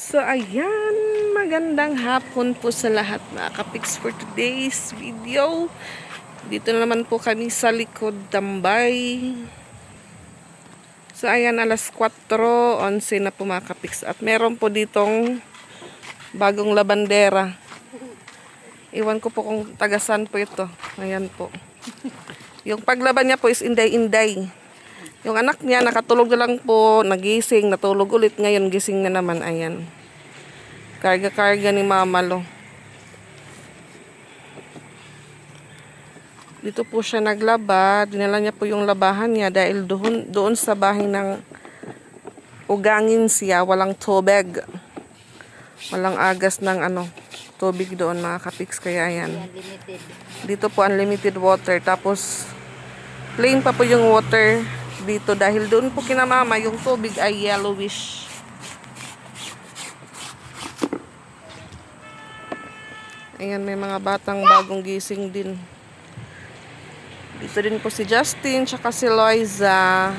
So, ayan. Magandang hapon po sa lahat mga kapiks for today's video. Dito na naman po kami sa likod tambay. So, ayan, alas 4:11 na po mga kapiks. At meron po ditong bagong labandera. Iwan ko po kung tagasan po ito. Ayan po. Yung paglaban niya po is inday-inday. Yung anak niya nakatulog na lang po, nagising, natulog ulit, ngayon gising na naman, ayan. Karga-karga ni Mama Lo. Dito po siya naglaba, dinala niya po yung labahan niya dahil doon sa bahay ng ugangin siya, walang tubig. Walang agas ng tubig doon mga kapiks, kaya ayan. Dito po unlimited water, tapos plain pa po yung water dito dahil doon po kina Mama yung tubig ay yellowish. Ayan, may mga batang bagong gising din. Dito din po si Justin tsaka si Loiza.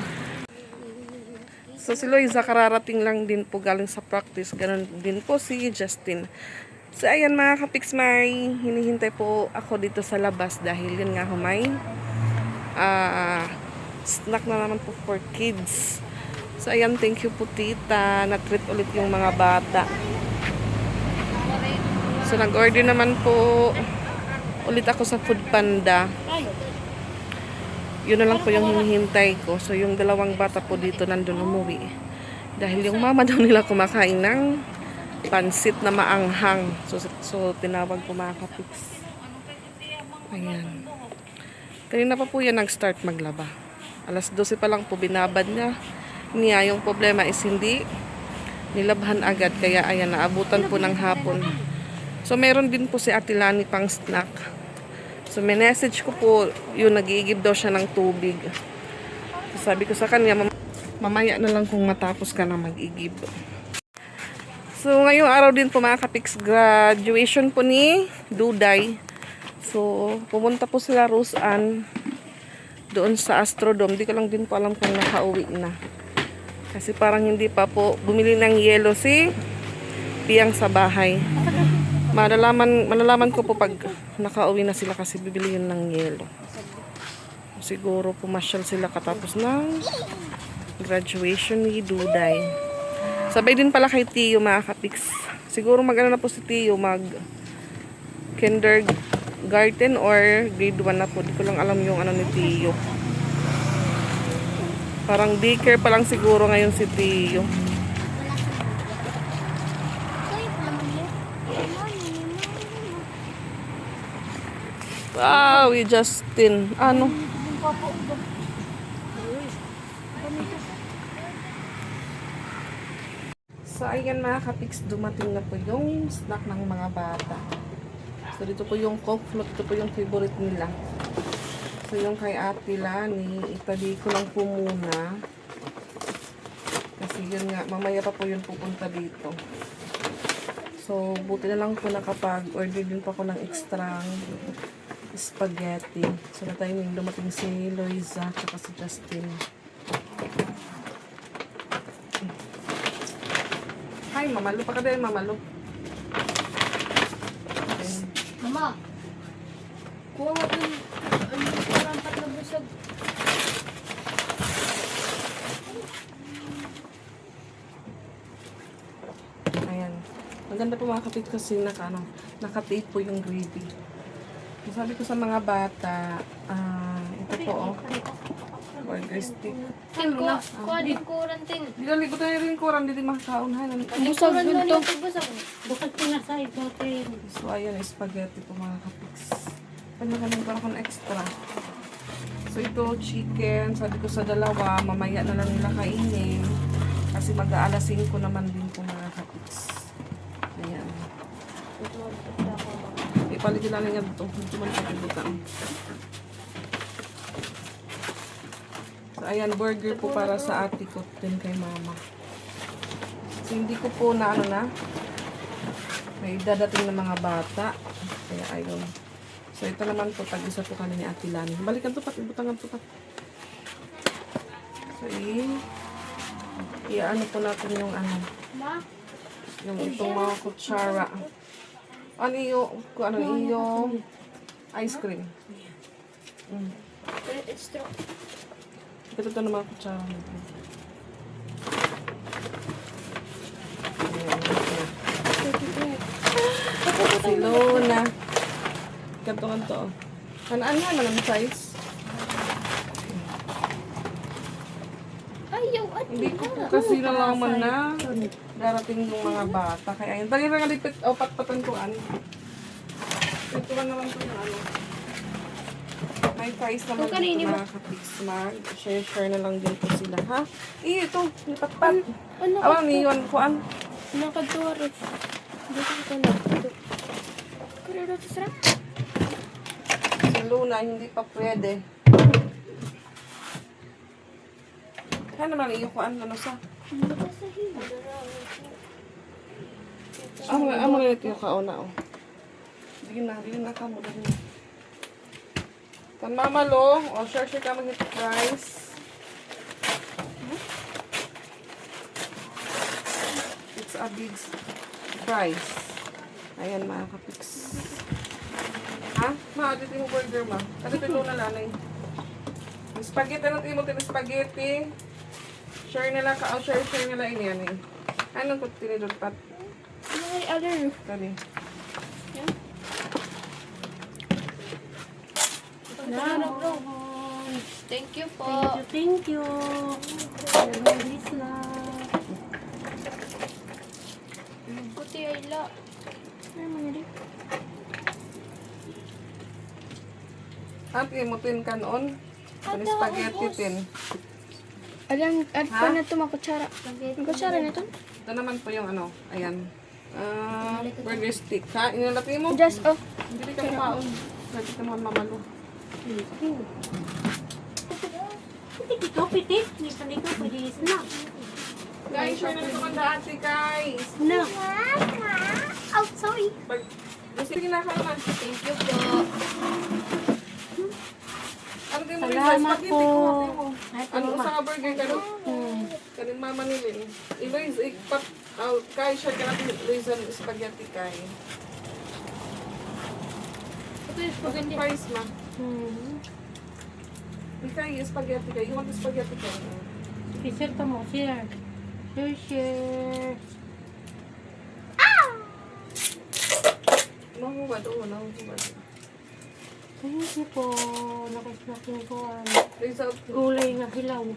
So si Loiza kararating lang din po galing sa practice. Ganon din po si Justin. So ayan mga kapiks, may hinihintay po ako dito sa labas dahil yun nga humay snack na naman po for kids. So ayan, thank you po tita, na-treat ulit yung mga bata. So nag-order naman po ulit ako sa Food Panda. Yun na lang po yung hinihintay ko. So yung dalawang bata po dito nandun umuwi dahil yung mama daw nila kumakain ng pansit na maanghang. So tinawag po mga kapiks. Ayan, kanina pa po yan nag-start maglaba. Alas 12 pa lang po binabad niya. Yung problema is hindi nilabhan agad, kaya ayan, naabutan po ng hapon. So meron din po si Ate Lani pang snack. So may message ko po, yun, nag-iigib daw siya ng tubig. So, sabi ko sa kanya, mamaya na lang kung matapos ka na mag-igib. So ngayong araw din po mga kapiks, graduation po ni Duday. So pumunta po sila Rose Ann doon sa Astrodome. Di ko lang din po alam kung nakauwi na. Kasi parang hindi pa po bumili ng yelo si Piyang sa bahay. Malalaman ko po pag nakauwi na sila kasi bibili yun ng yelo. Siguro pumasyal sila katapos ng graduation ni Duday. Sabay din pala kay Tio mga kapiks. Siguro mag-ano na po si Tio, mag kindergarten or grade 1 na po. Di ko lang alam yung ni Tio. Parang daycare pa lang siguro ngayon si Tio. Wow, Justin. Ano? So, ayan mga kapiks, dumating na po yung snack ng mga bata. So, dito po yung Coke Float. Ito po yung favorite nila. So, yung kay Ate Lani, itabi ko lang po muna. Kasi yun nga, mamaya pa po yun pupunta dito. So, buti na lang po nakapag-order din po ako ng extra spaghetti. So, na timing dumating si Loiza at si Justin. Hi, Mamalo. Pa ka din, Mamalo. Okay. Mama, kuha nga yung parang tatlong busog. Ayan. Maganda po mga kapit kasi naka-tape po yung gravy. Sabi ko sa mga bata, ito po, burger stick. Kuha din kurantin. Di lang ligot na rin kuran, di makakaunhan. Busog din to. Busog pinasay ko. So, ayan, spaghetti po mga kapiks. Pagkakalong para kong extra. So, ito, chicken. Sabi ko sa dalawa, mamaya na lang nila kainin. Kasi mag-aalas 5 naman din po mga kapiks. Ayan. Ipaligin lang niya ito. Medyo man kapibutan. So, ayan, burger po para sa ate ko din kay mama. So, hindi ko po na may dadating ng mga bata. Kaya ayun. So, ito naman po, tag-isa po kami ni Ate Lani. Balikan to pat, ibutangan to pat. So, i-ano po natin yung Ma? Yung itong mga kutsara. Ano yung, kung ano yung ice cream. It's true. Ito ng mga kutsara nito. Si Luna. Kanto-kanto. Ano ang size? Ayaw, at Hindi ko po kasi nalaman na darating yung mga bata. Kaya yun. Dali na lipit o patpatan ko ano. Ito lang naman po yung ano. May price naman Kung kanini dito mga kapiks. Share na lang din po sila. Ha? Ito. Lipatpat. Ano ka Awang niyon ko an. Nakadoro. Dito ko na. Kaya dito sarap. Si Luna hindi pa pwede. Kaya naman iyo ko an. Ano sa? Amo na ito yung kauna oh. Hindi na ka mo din. Kan mamalo, o share ka mag ito price. It's a big price. Ayan mga kapiks. Ha? Ma, dito yung burger ma. Ano ito na lanay? Yung spaghetti, ano ito yung spaghetti? Share nila ka, o share nila ini yan eh. Anong ko tinidulpat? May other. Tali. Thank you po. Thank you. Memories na. Kuti Ayla. Ano man yun? At imutin ka noon. Ano spaghetti tin. Alam, at pa na ito makutsara. Makutsara na ito? Ito naman po yung ano. Ayan. Burger stick. Ha? Inalati mo? Just, oh. Hindi ka mapaon. Pwede ka naman mamalo. Pitik ito, pitik. Nisan ito, pwede na. Guys, share na naman ate guys. Na. Oh, sorry. Sige na ka naman. Thank you po. Ano din mo rin Salamat spaghetti po. ko? Ay, Ano mama. sa ka burger ka doon? Kanin mama nilin. Iloy, ikpat. Kay, share ka natin. Iloy spaghetti kay. Ito yung spaghetti. Price ma. Ikay, spaghetti kay. You want the spaghetti kay? Share ka mo, share. Share. Mahubad, oo, mahubad. Thank you po. Nakisnaking ko ang Result. gulay na hilaw.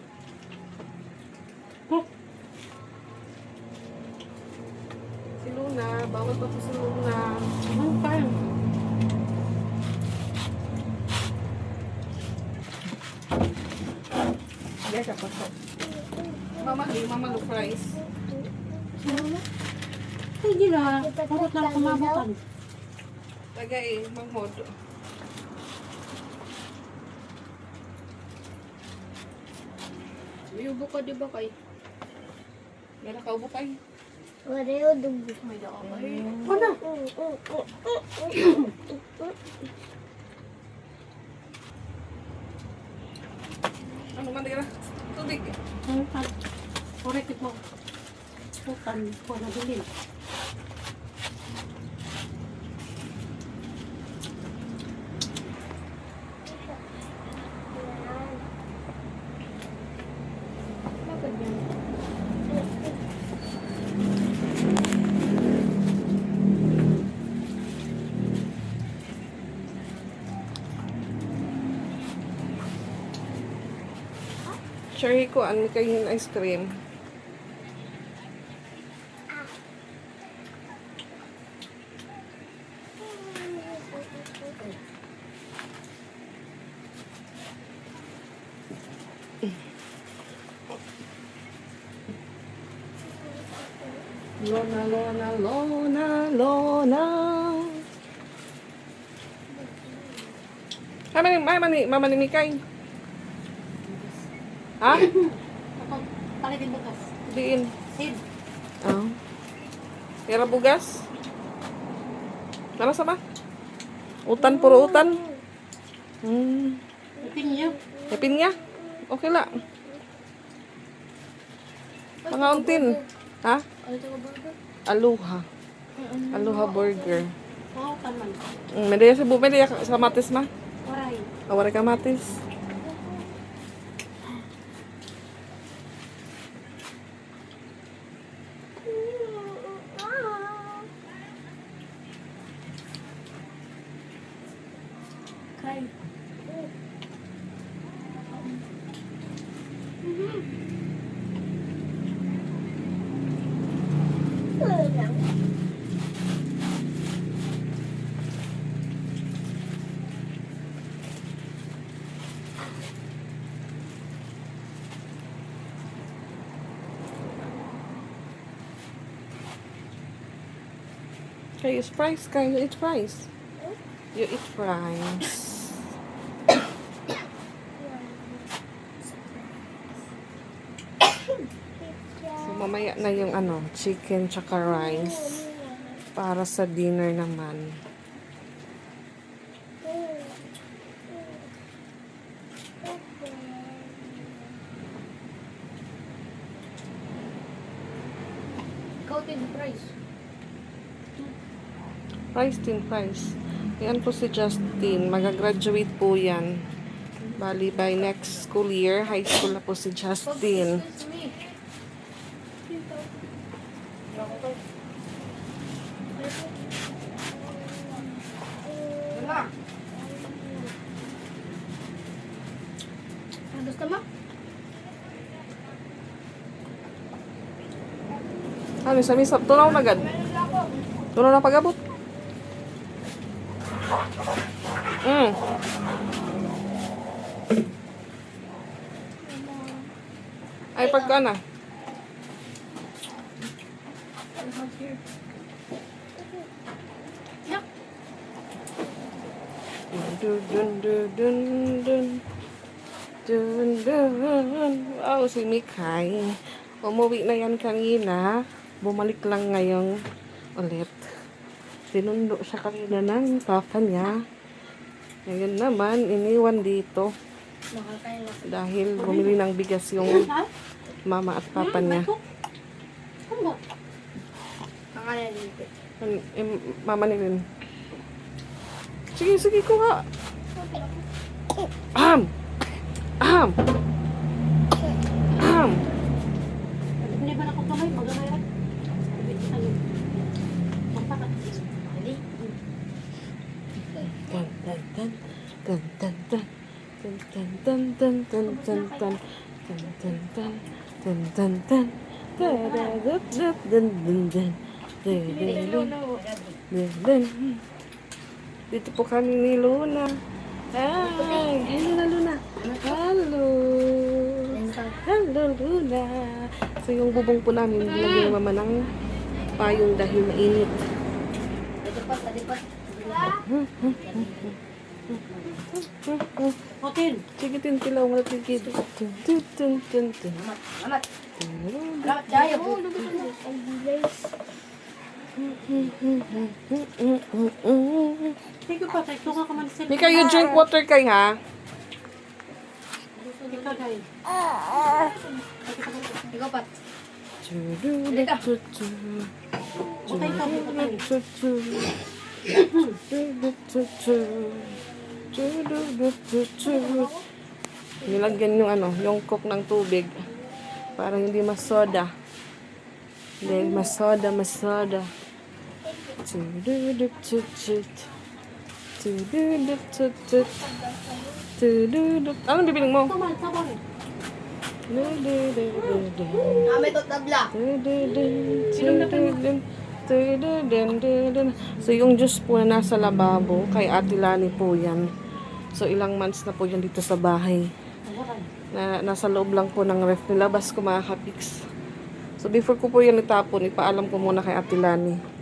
Si Luna, bawal pa po si Luna. Ano pa yun? Hindi ka pa po. Mama lo fries. Hindi na. Pagod na ako mabutan. Tagay, manghod. Yubo ka di ba kay? May nakaubo kayo. Wala yung dugo. May dako kay. Ano? Ano man dira? Tubig. Ano pa? Correct ito. Bukan ko na bilin. Bakit yan? Sure ko, ano kayo ice cream? Lona, Lona, Lona, Lona. Mama ni Mikay. Ha? Ako, palitin bukas. Diin. Sid. Oh. Pera bugas. Ano sa ba? Utan, puro utan. Ipin niyo. Yapin niya. Okay la. Pangauntin. Ha? Ano ito ka burger? Aloha. Aloha burger. Mautan man. Medaya sa bume, medaya sa kamatis ma. Waray. Awara kamatis. Kain. Okay, it's fries, Kay. You eat fries. You eat fries. So, mamaya na yung ano, chicken tsaka rice. Para sa dinner naman. Ikaw din, price. Fries din, fries. Yan po si Justin. Magagraduate po yan. Bali, by next school year, high school na po si Justin. Excuse me. Gusto mo? Ano, sa misap, tunaw na agad. Tunaw na pag-abot. Ay, pagka na. Dun, dun, dun, dun, dun. Dun, dun. Wow, si Mikay. Umuwi na yan kanina. Bumalik lang ngayong ulit. Sinundo siya kanina ng papa niya. Ngayon naman, iniwan dito. Makakain na. Dahil bumili ng bigas yung Ha? mama at papa niya. Ano ba? Kakain dito. Mama ni Rin. Sige, sige, kuha. Aham! Aham! Aham! Hindi ba na ko kamay? Magamay rin. Ano? Magpakat. Hindi. Tan tan tan tan tan tan tan tan tan tan tan tan tan tan tan tan tan tan. Dito po kami ni Luna. Ay, hello na Luna. Hello. Hello Luna. So yung bubong po namin, nilagyan ng mama ng payong dahil mainit. Hotel. Sige, tintilaw mo natin dito. Tun, tun, tun, tun, tun. Sige pa, tayo tunga ka man sila. Mika, you drink water kay ha? Ikaw dahil. Ikaw pa. Butay ka, butay. Nilagyan yung ano, yung coke ng tubig para hindi masoda. Dahil masoda. Anong bibiling mo? Ito man, sabon. Kami to tabla. So, yung juice po na nasa lababo, kay Ate Lani po yan. So, ilang months na po yan dito sa bahay. Nasa loob lang po ng ref. Nilabas ko mga kapiks. So, before ko po yan itapon, ipaalam ko muna kay Ate Lani.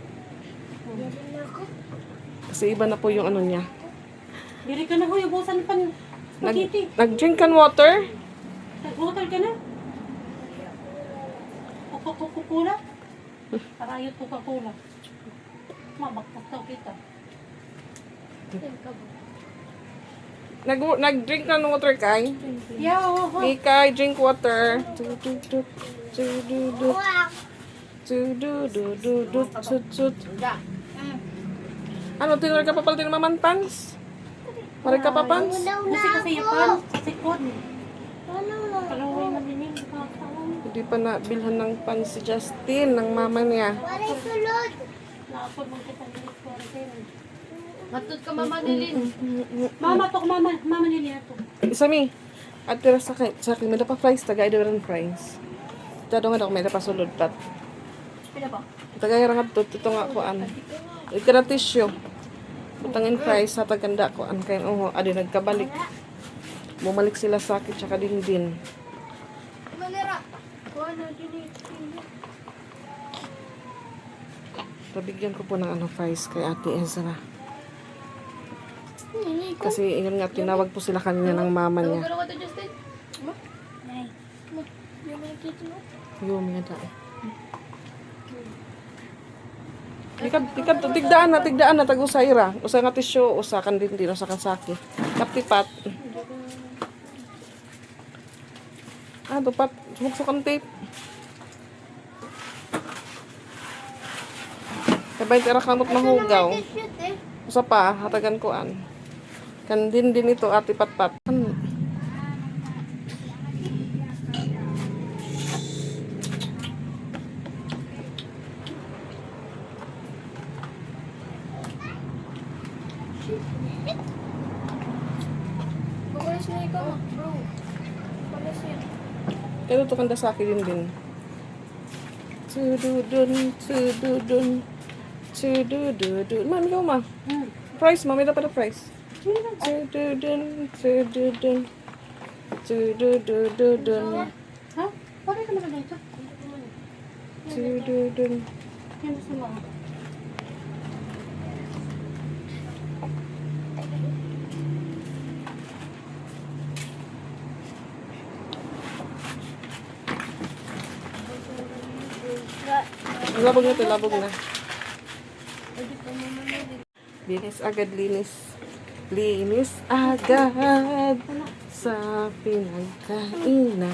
Kasi iba na po yung ano niya. Diri ka na, huy. Ubusan pa ng spaghetti. Nag-drink kan water? Nag-hotel ka na? Coca-Cola? Parayot Coca-Cola. Mabaktaw kita. Nag-drink ka ng water, Kai? Yeah, oo. Mika, drink water. Tsut. Ano, tinry ka pa pala din maman pants? Maray ka pa pants? Kasi yung pan, sa sikod. Ano na? Kalaway na din yung kakataon. Hindi pa nabilhan ng pants si Justin, ng mama niya. Waray sulod. Naapod mo kita din ko rin. Matut ka mama nilin. Mama to, mama nila to. Isami, at tira sa akin, may pa fries, tagay daw rin fries. Tado nga daw, may pa sulod pat. Pila ba? Tagay nga to, ito nga ko an. Ito na tissue. Butangin fries, sa taganda ko an kayo. Oh, adi nagkabalik. Bumalik sila sa akin, tsaka din. Malera. Kuha na din. Pabigyan ko po ng ano fries kay Ate Ezra. Kasi yun nga, tinawag po sila kanina ng mama niya. Garo ka to, Justin? Nay. Yung mga kito mo? Yumi nga dahil. Tigdaan na, tag-usayra. Usa nga tisyo, usa kan din, usa kan saki. Kapipat. Dupat. Sumuksukan tape. Kabay tira kamot mahugaw. Shoot eh. Usa pa, hatagan ko an. Kan din ito, ati patpat. Bukulis na ikaw, bro. Bukulis yan. Pero ito kanda sa akin din. Tududun. Mami, ikaw ma. Price, mami, dapat na price. Tududun. Ha? Bakit ka naman dito? Tududun. Yan sa mga. Labog na. Linis agad. Linis agad sa pinagkainan.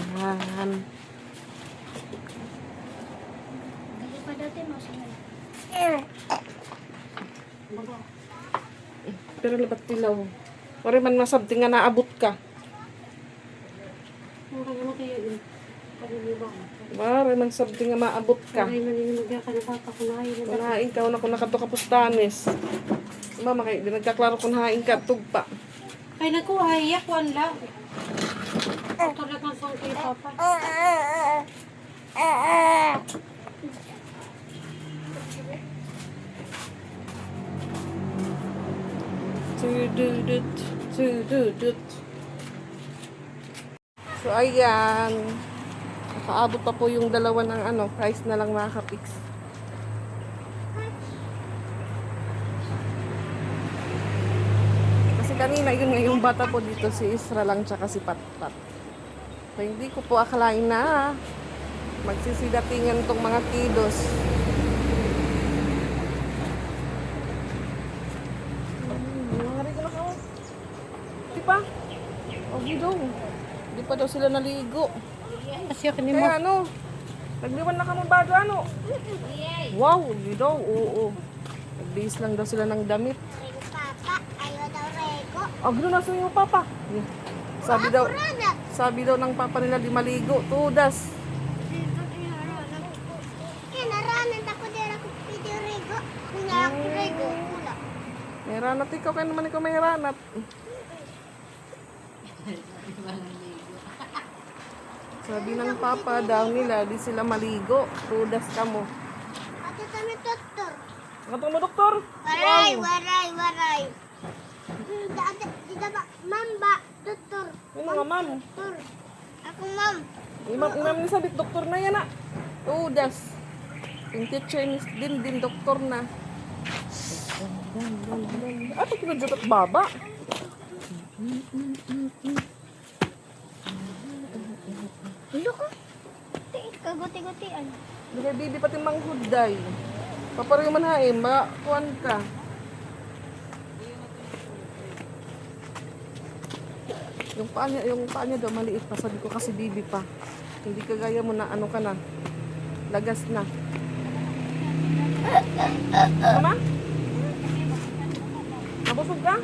Dali pa dati mo siya. Pero labat tilaw. Pare man masabti nga naabot ka. Ang kanya kayo yun. Pag-ibang. Pare man sabti nga maabot ka. Kaya maninimagya ka na bata ko na yun. Kunain ka na kung nakato ka pustanes. Mama kay di nagkaklaro kung hain ka tugpa. Kaya nakuha, yakwan lang. Tulad ng song kay Papa. Tududut. So ayan. Nakaabot pa po yung dalawa ng price na lang makakapix. Kasi kanina yun nga yung bata po dito si Isra lang tsaka si Patpat. So hindi ko po akalain na magsisidatingan tong mga kidos. Di pa? Okay daw. Di pa daw sila naligo. Kasi ako ni mo. Kaya nagliwan na kamo ba ano? Wow, di daw. Oo. Nagbihis lang daw sila ng damit. Papa, ayaw daw rego. Agno na sa iyo, papa. Sabi daw ng papa nila di maligo. Tudas. Kinaranan ako dira ko video rego. Nga ako rego. Wala. May ranat ikaw. Kaya naman ikaw may ranat. Sabi ng papa daw nila di sila maligo. Tudas ka mo. Ato kami doktor. Ano mo, doktor? Waray. Dida ba? Mamba, doktor. Ano nga, ma'am? Doktor. Ako ma'am. Imam ni sabit doktor na yan ah. Tudas. Yung teacher ni din doktor na. Ano pinagdot at baba? Ulo ko. Kaguti-gutian. Bigay bibi pati manghuday. Paparoy man haim, kuan ka. Yung paa niya daw maliit pa. Sabi ko kasi bibi pa. Hindi kagaya mo na ano ka na. Lagas na. Mama? Nabusog ka?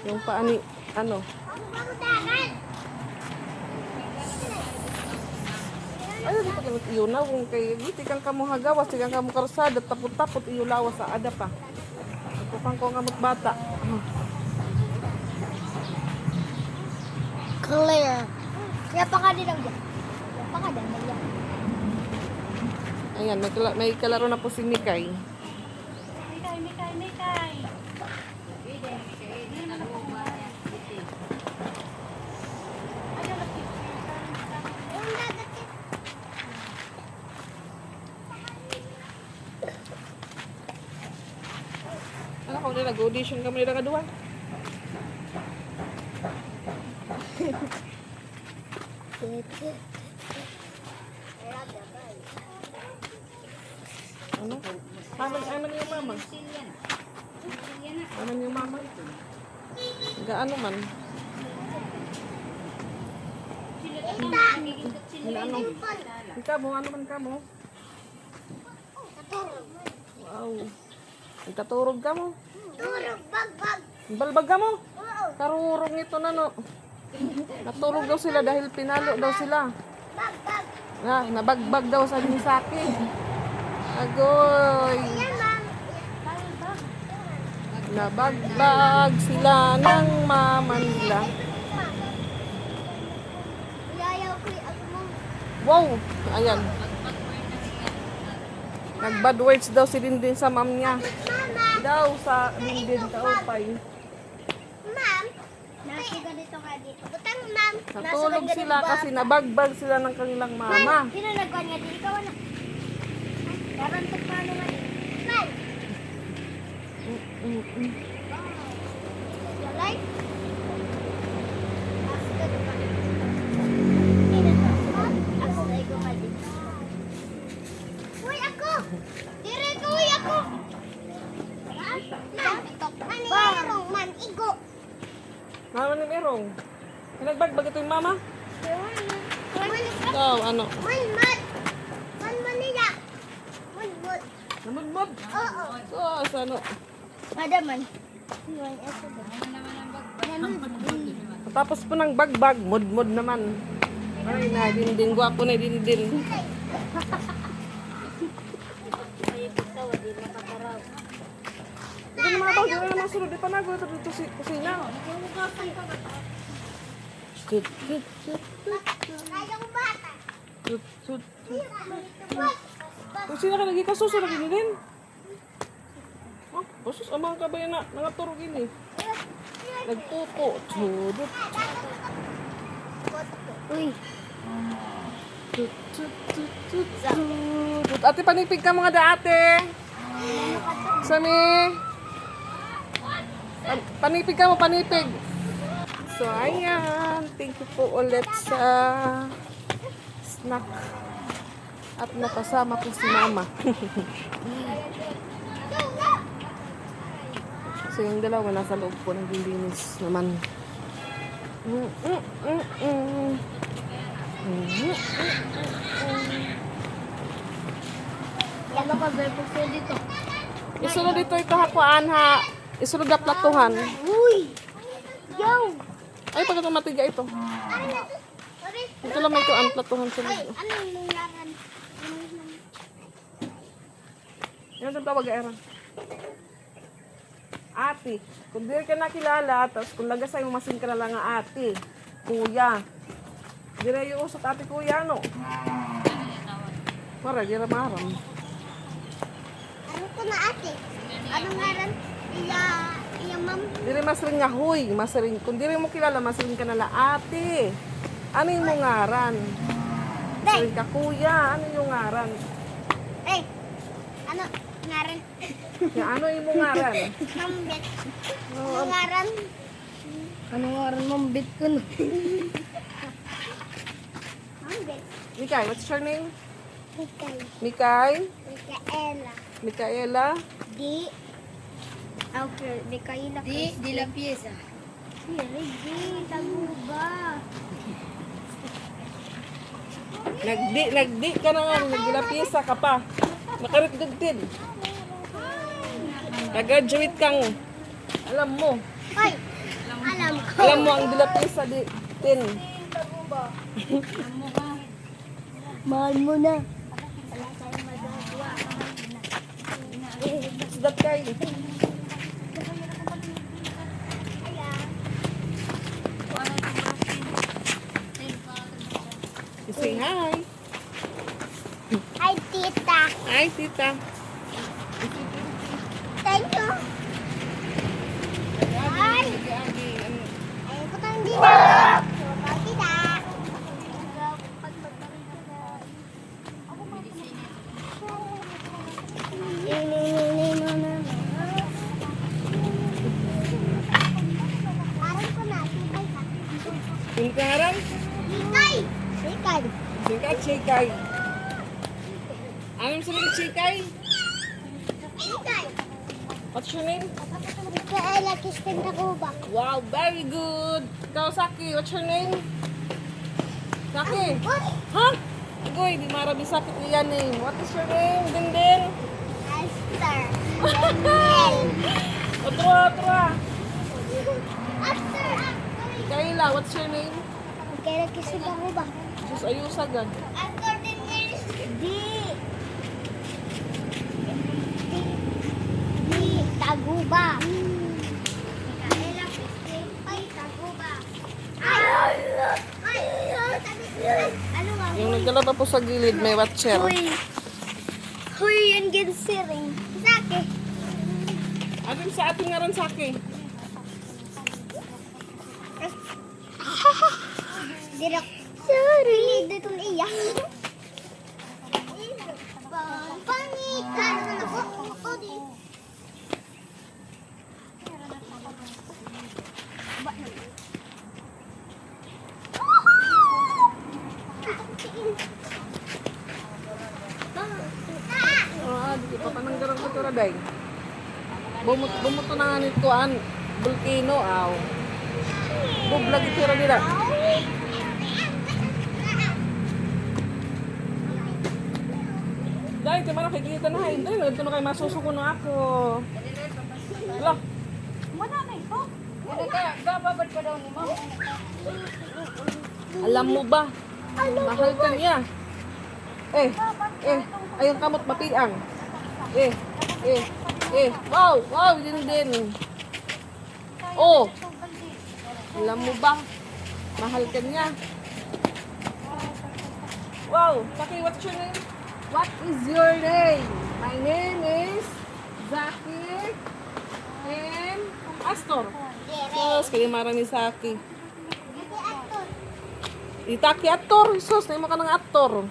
Yung paani, ano? Ay, dito ka iyo na kung kay giti kang kamuhagawas, kang kamu karsada, tapot-tapot iyo lawas sa ada pa. Kupang ko ngamot bata. Clear. Kaya pa ka din lang dyan. Kaya pa ka din lang dyan. Ayan, may kalaro na po si Mikay. Mikay. Ano kung nag-audition ka mo nila kadua? Ano? Aman yung mama. Aman yung mama. Gaano man? Ano? Ikaw mo, ano man ka mo? Wow. Nagkaturog ka mo? Turog, bag. Balbag ka mo? Karurong ito na no. Natulog daw sila dahil pinalo daw sila. Bag. Nabagbag daw sa Misaki. Agoy. Nabagbag sila ng mama nila. Yayaw ko ako mo. Wow! Ayan. Nag-bad words daw si Dindin sa mom niya. Daw sa Dindin kaupay. Ma'am, nasuga dito ka dito. Butang, ma'am. Natulog sila kasi nabagbag sila ng kanilang mama. Sino nagkuhan nga dito? Ikaw na. Karan to paano nga dito? Ma'am. Walay? Uy, ako! Dire ko, uy, ako! Manirong, man, igo! Mama ni Merong. Nagbagbag ito yung mama? Daw, ano? Man, manila! Man. Namudmud. Oo. So, ano? Madaman. Tapos po ng bagbag, mudmud naman. Ay, na, Dindin. Gwapo na Dindin. Ito na mga tao, dito naman sunod. Di pa nago ito dito si kusina. Kayang bata. Kusina ka lagi kasuso lagi din. Oh, basus amang kabay na nangaturog ini. Nagtuto. Sudot. Uy. Sudot. Ate, panipig ka mga daate. Sami. Panipig ka mo, panipig. So, ayan. Thank you po ulit sa snack. At nakasama ko si mama. So, yung dalawa nasa loob po ng linis naman. Ano ka ba po dito? Isunod dito ito hakuan ha. Isunod na platuhan. Uy! Yo! Ay, pagka matiga ito. Ito lang may kuan platuhan sa Ay, loob. anong nangyaran? Yan ang tawag era. Ate, kung di ka nakilala, tapos kung lagasay mo masin ka na lang nga ate, kuya. Dire yung usot ate kuya, no? Mara, dire maram. Ano ko na ate? Anong ngaran? Iya ma'am. Dire masring nga huy, masring. Kung dire mo kilala, masring ka na lang ate. Ano yung mo ngaran? Masring ka kuya, ano yung ngaran? Eh, ano ngaran? Ya, ano yung mo ngaran? Mambit. Ano ngaran? Ano ngaran mambit ko no? Mambit. Mikay, what's your name? Mikay. Mikay? Mikaela. Mikaela? Di. Okay, Mikaela. Di la pieza. Di, taguba. Nagdi ka na nga, nagdilapisa ka pa. Nakaritdagtin. Nag-graduate kang, alam mo. Ay, alam ko. Alam mo ang dilapisa di tin. Mahal mo na. Sudat kay. Say hi. Ay, tita. Hi, tita. Thank you. Ay. Agi. Ayaw ko tayong dito. Tita. Aral ko na. Sikay ka. Yung karang, Sikay. Sikay. singkat chikay. Anong sabi ng chikay? Sikay. What's your name? Mikaela Kristen Taguba. Wow, very good. Ikaw, Saki, what's your name? Saki. Uy! Ha? Agoy, di marabi sakit niya name. What is your name? Dindin? Esther. Daniel. Otra. Esther. Kayla, what's your name? Mikaela Kristen Taguba. Diyos ayusagan. Esther Daniel. Di Taguba. Mikaela Kristen Taguba. Ay! Ano nga? Yung nagdala po sa gilid, may watcher. Huy, yan ginsiring. Sake. Ano sa ating nga rin, Saki? Dirak. Sorry. Dito na iyak. Panik. Ano na po? Odi. Di pa pananggarang ko ito, Raday. Bumuto na nga nito, volcano, aw. Bublag ito, nila. Dahil, di man nakikita na, hindi. Ito na kayo masusuko na ako. Wala. Alam mo ba? Mahal ka niya. Ayun kamot mapiang. Wow, din. Oh, alam mo ba? Mahal ka niya. Wow, Saki, what's your name? What is your name? My name is Zaki and Astor. Yes, kaya marami Saki. Itaki Astor, sus, na mo ka ng Astor.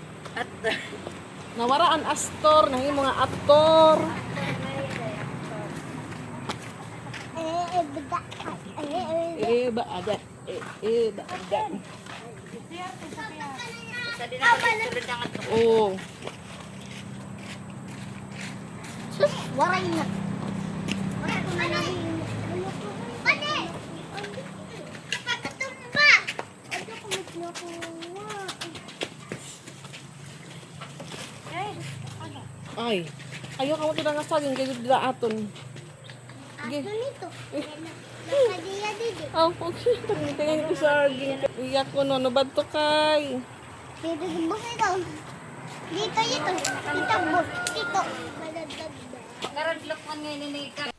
Nawaraan Astor, nahin mga Astor. Ba ada. Oh. Sus, waray na. Waray ko na lang. Pati! Pagkatumba! Ano ko magnakuha? Ay. Ayaw ka mo tinangasagin kayo dila aton. Ato nito. Nakadiya dito. Oh, okay. Tingnan ko sa iyak ko no. Ano ba ito kay? Dito sa bus ito. Dito. Dito bus. Dito. Madadagdag.